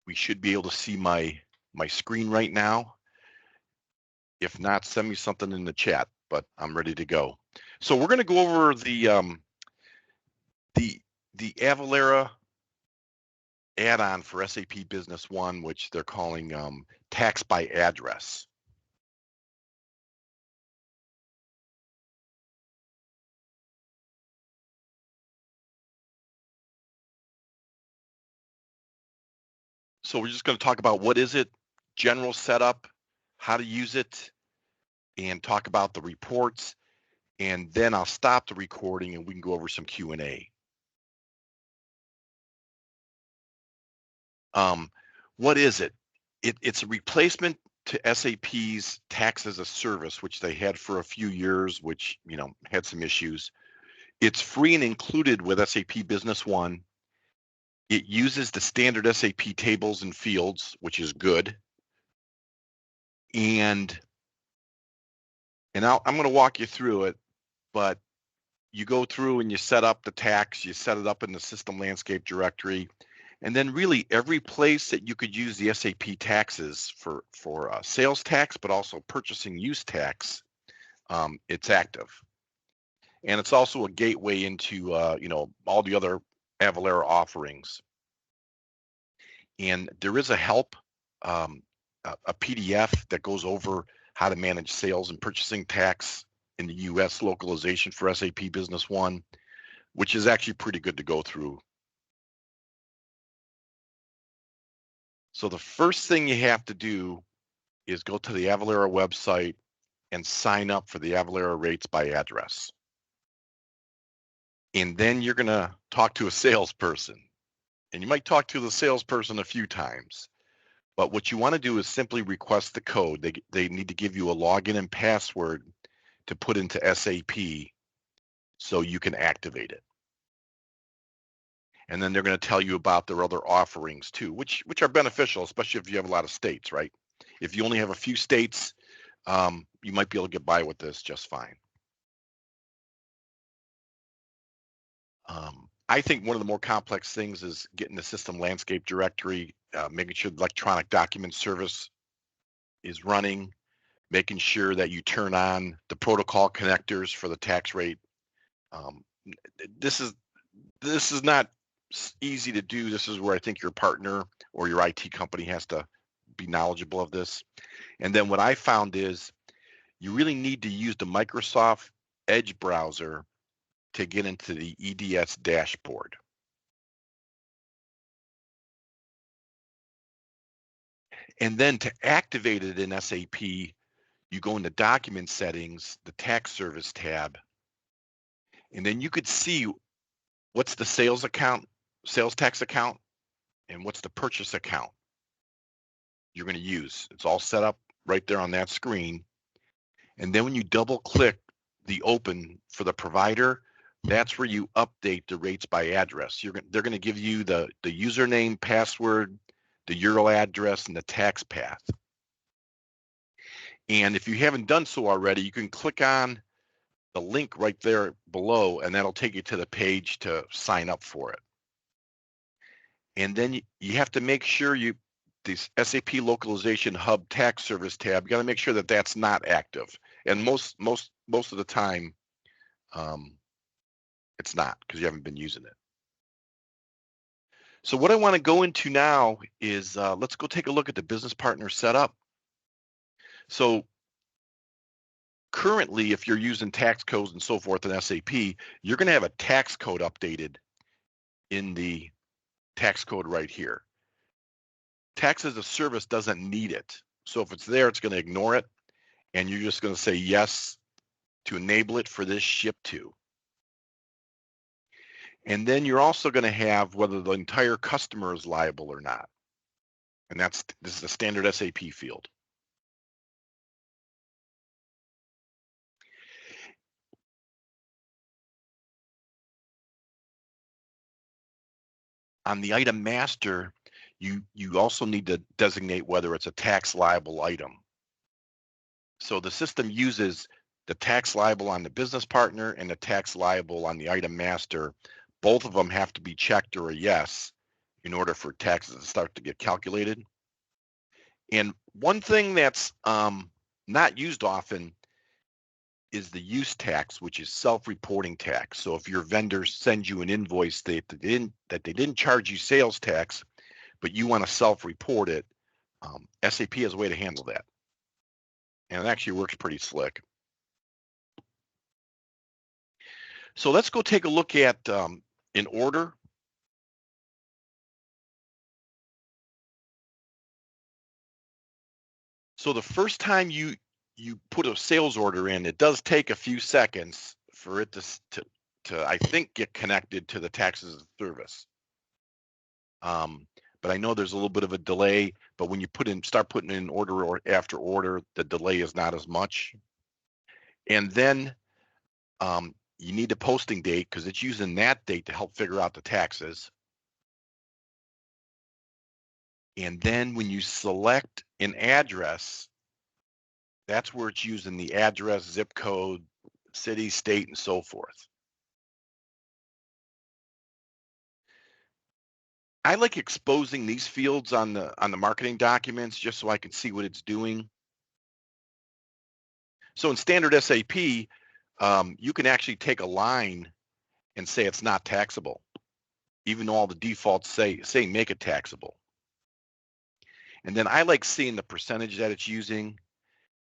We should be able to see my screen right now. If not, send me something in the chat, but I'm ready to go. So we're going to go over the Avalara add-on for SAP Business One, which they're calling tax by address. So we're just going to talk about what is it, general setup, how to use it, and talk about the reports. And then I'll stop the recording and we can go over some Q&A. What is it? It's a replacement to SAP's tax as a service, which they had for a few years, which, you know, had some issues. It's free and included with SAP Business One. It uses the standard SAP tables and fields, which is good. And I'm going to walk you through it, but you go through and you set up the tax, you set it up in the system landscape directory, and then really every place that you could use the SAP taxes for sales tax, but also purchasing use tax, it's active. And it's also a gateway into you know, all the other Avalara offerings. And there is a help, a PDF that goes over how to manage sales and purchasing tax in the US localization for SAP Business One, which is actually pretty good to go through. So the first thing you have to do is go to the Avalara website and sign up for the Avalara rates by address. And then you're going to talk to a salesperson. And you might talk to the salesperson a few times. But what you want to do is simply request the code. They need to give you a login and password to put into SAP so you can activate it. And then they're going to tell you about their other offerings too, which are beneficial, especially if you have a lot of states, right? If you only have a few states, you might be able to get by with this just fine. I think one of the more complex things is getting the system landscape directory, making sure the electronic document service is running, making sure that you turn on the protocol connectors for the tax rate. This is not easy to do. This is where I think your partner or your IT company has to be knowledgeable of this. And then what I found is you really need to use the Microsoft Edge browser to get into the EDS dashboard. And then to activate it in SAP, you go into document settings, the tax service tab, and then you could see what's the sales account, sales tax account, and what's the purchase account you're going to use. It's all set up right there on that screen. And then when you double click the open for the provider, that's where you update the rates by address. They're going to give you the username, password, the Euro address, and the tax path. And if you haven't done so already, you can click on the link right there below, and that'll take you to the page to sign up for it. And then you have to make sure this SAP Localization Hub Tax Service tab, you got to make sure that that's not active. And most of the time, it's not, because you haven't been using it. So what I want to go into now is let's go take a look at the business partner setup. So currently, if you're using tax codes and so forth in SAP, you're going to have a tax code updated in the tax code right here. Tax as a service doesn't need it. So if it's there, it's going to ignore it. And you're just going to say yes to enable it for this ship to. And then you're also going to have whether the entire customer is liable or not. And this is a standard SAP field. On the item master, you also need to designate whether it's a tax liable item. So the system uses the tax liable on the business partner and the tax liable on the item master. Both of them have to be checked or a yes in order for taxes to start to get calculated. And one thing that's not used often is the use tax, which is self-reporting tax. So if your vendor sends you an invoice that they didn't charge you sales tax, but you want to self-report it, SAP has a way to handle that. And it actually works pretty slick. So let's go take a look at an order. So the first time you put a sales order in, it does take a few seconds for it to I think get connected to the taxes and service. But I know there's a little bit of a delay. But when you start putting in order or after order, the delay is not as much. And then you need a posting date because it's using that date to help figure out the taxes. And then when you select an address, that's where it's using the address, zip code, city, state, and so forth. I like exposing these fields on the marketing documents just so I can see what it's doing. So in standard SAP, you can actually take a line and say it's not taxable, even though all the defaults say make it taxable. And then I like seeing the percentage that it's using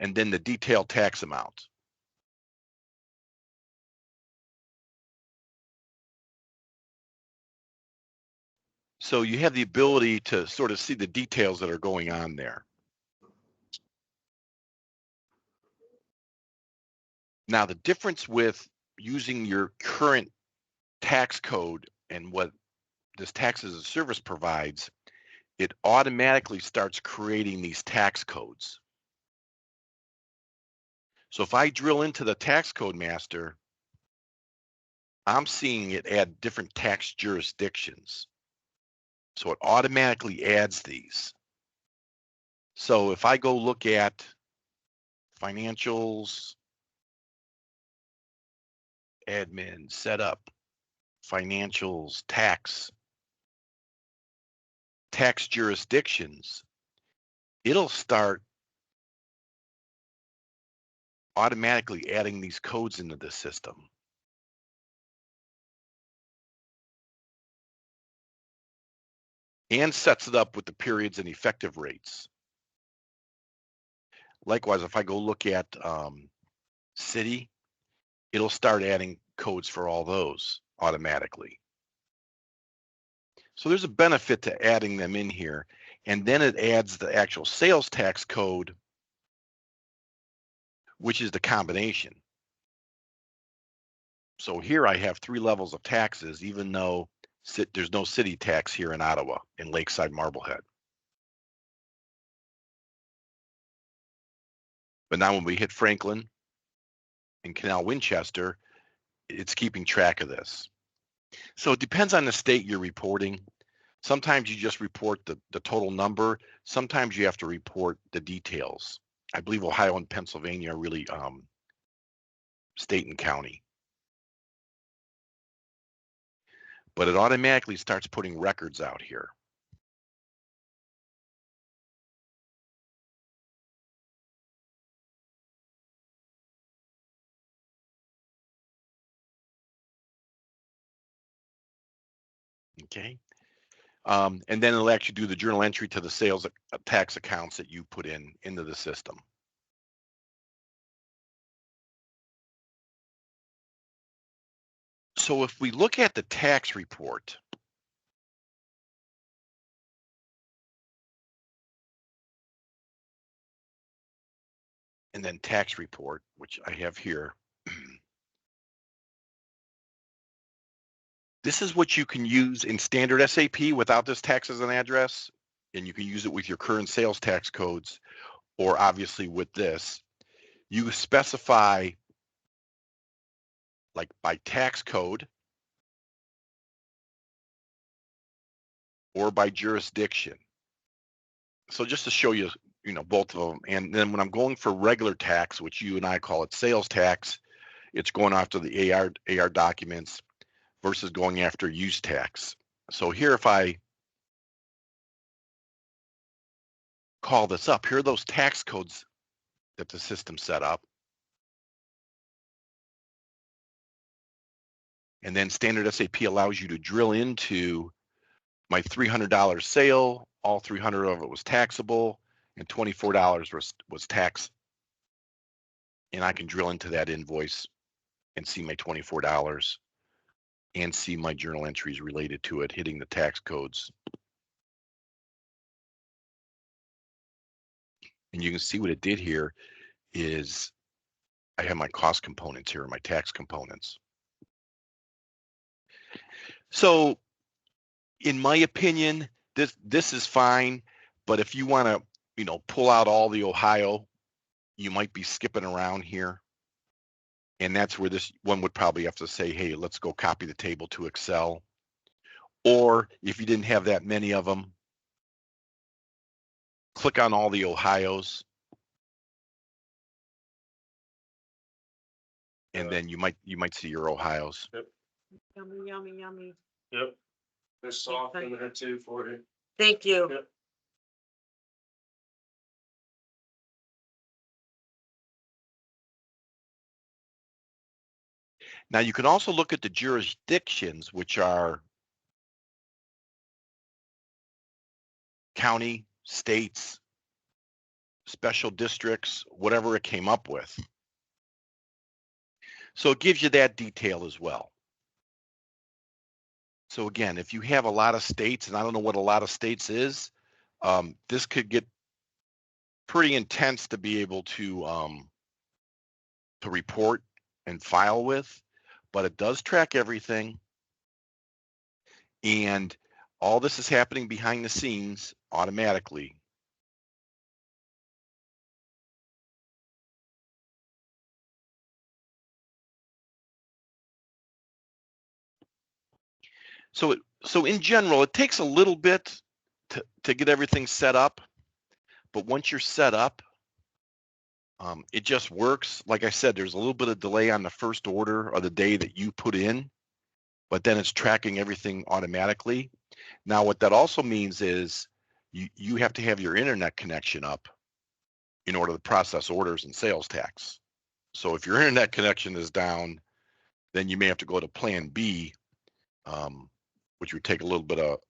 and then the detailed tax amount. So you have the ability to sort of see the details that are going on there. Now, the difference with using your current tax code and what this tax as a service provides, it automatically starts creating these tax codes. So if I drill into the tax code master, I'm seeing it add different tax jurisdictions. So it automatically adds these. So if I go look at financials, admin, setup, financials, tax jurisdictions, it'll start automatically adding these codes into the system. And sets it up with the periods and effective rates. Likewise, if I go look at city, it'll start adding codes for all those automatically. So there's a benefit to adding them in here. And then it adds the actual sales tax code, which is the combination. So here I have 3 levels of taxes, even though there's no city tax here in Ottawa, in Lakeside Marblehead. But now when we hit Franklin and Canal Winchester, it's keeping track of this. So it depends on the state you're reporting. Sometimes you just report the total number. Sometimes you have to report the details. I believe Ohio and Pennsylvania are really state and county. But it automatically starts putting records out here. Okay. And then it'll actually do the journal entry to the sales tax accounts that you put into the system. So if we look at the tax report, and then tax report, which I have here, this is what you can use in standard SAP without this taxes and address, and you can use it with your current sales tax codes, or obviously with this. You specify like by tax code or by jurisdiction. So just to show you, both of them. And then when I'm going for regular tax, which you and I call it sales tax, it's going after the AR documents versus going after use tax. So here, if I call this up. Here are those tax codes that the system set up. And then standard SAP allows you to drill into my $300 sale. All 300 of it was taxable, and $24 was tax. And I can drill into that invoice and see my $24 and see my journal entries related to it hitting the tax codes. And you can see what it did here is I have my cost components here, my tax components. So in my opinion, this is fine, but if you want to, pull out all the Ohio, you might be skipping around here. And that's where this one would probably have to say, hey, let's go copy the table to Excel. Or if you didn't have that many of them, click on all the Ohio's. And then you might see your Ohio's. Yep. Yummy, yummy, yummy. Yep. There's soft in there too for you. Thank you. Yep. Now you can also look at the jurisdictions, which are county, states, special districts, whatever it came up with. So it gives you that detail as well. So again, if you have a lot of states, and I don't know what a lot of states is, this could get pretty intense to be able to report and file with, but it does track everything. And all this is happening behind the scenes automatically. So in general, it takes a little bit to get everything set up, but once you're set up, it just works. Like I said, there's a little bit of delay on the first order or the day that you put in, but then it's tracking everything automatically. Now, what that also means is you have to have your internet connection up in order to process orders and sales tax. So if your internet connection is down, then you may have to go to plan B, which would take a little bit of,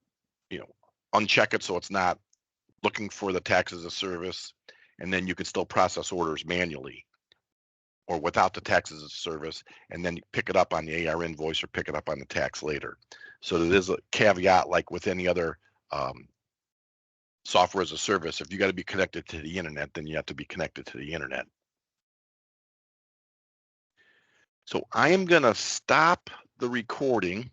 uncheck it so it's not looking for the tax as a service, and then you can still process orders manually or without the tax as a service, and then pick it up on the AR invoice or pick it up on the tax later. So there's a caveat, like with any other software as a service. If you got to be connected to the internet, then you have to be connected to the internet. So I am going to stop the recording